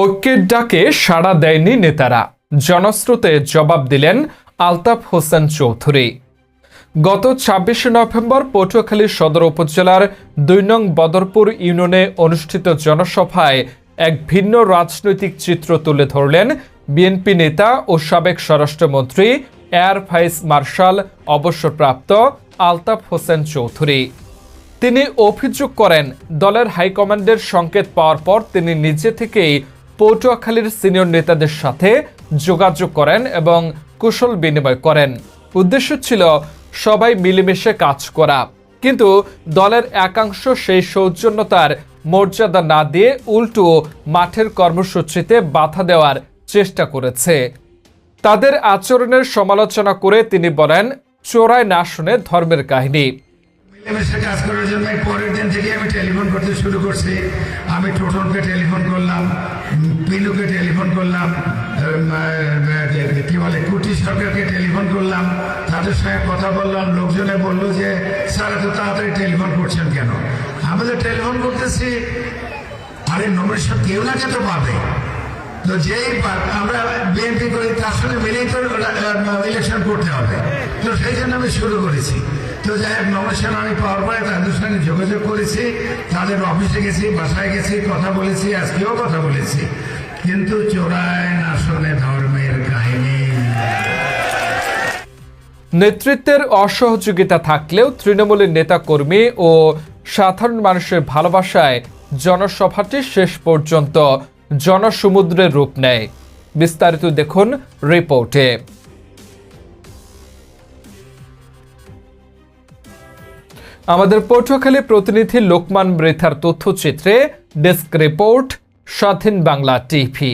ঐক্যের ডাকে সাড়া দেয়নি নেতারা, জনস্রোতে জবাব দিলেন আলতাফ হোসেন চৌধুরী। গত ২৬ নভেম্বর পটুয়াখালী সদর উপজেলার ২ নং বদরপুর ইউনিয়নে অনুষ্ঠিত জনসভায় এক ভিন্ন রাজনৈতিক চিত্র তুলে ধরলেন বিএনপি নেতা ও সাবেক স্বরাষ্ট্রমন্ত্রী এয়ার ভাইস মার্শাল অবসরপ্রাপ্ত আলতাফ হোসেন চৌধুরী। তিনি অভিযোগ করেন, দলের হাইকমান্ডের সংকেত পাওয়ার পর তিনি নিজে থেকেই পটুয়াখালীর সিনিয়র নেতাদের সাথে যোগাযোগ করেন এবং কুশল বিনিময় করেন। উদ্দেশ্য ছিল সবাই মিলেমিশে কাজ করা, কিন্তু দলের একাংশ সেই সৌজন্যতার মর্যাদা না দিয়ে উল্টো মাঠের কর্মসূচিতে বাধা দেওয়ার চেষ্টা করেছে। তাদের আচরণের সমালোচনা করে তিনি বলেন, চোরায় না শুনে ধর্মের কাহিনী। মিলেমিশে কাজ করার জন্য পরের দিন থেকে আমি টেলিফোন করতে শুরু করছি। আমি টোটনকে টেলিফোন করলাম, পিলুকে টেলিফোন করলাম, কি বলে কুটি সরকারকে টেলিফোন করলাম, তাদের সঙ্গে কথা বললাম। লোকজনে বললো যে স্যার এত তাড়াতাড়ি টেলিফোন করছেন কেন? আমাদের টেলিফোন করতেছি, আরে নমিনেশন কেউ না কে তো পাবে, তো যেই আমরা বিএনপি করি তার সঙ্গে মিলেই তো ইলেকশন করতে হবে, তো সেই জন্য আমি শুরু করেছি। তো যাই হোক, নমিনেশন আমি পাওয়ার পরে তাদের সঙ্গে যোগাযোগ করেছি, তাদের অফিসে গেছি, বাসায় গেছি, কথা বলেছি, আজকেও কথা বলেছি, কিন্তু চোরায় না শুনে ধর্মের কাহিনী। নেতৃত্বের অসহযোগিতা থাকলেও তৃণমূলের নেতাকর্মী ও সাধারণ মানুষের ভালোবাসায় জনসভাটি শেষ পর্যন্ত জনসমুদ্রের রূপ নেয়। বিস্তারিত দেখুন রিপোর্টে। আমাদের পটুয়াখালী প্রতিনিধি লোকমান মৃথার তথ্যচিত্রে ডেস্ক রিপোর্ট, স্বাধীন বাংলা টিভি।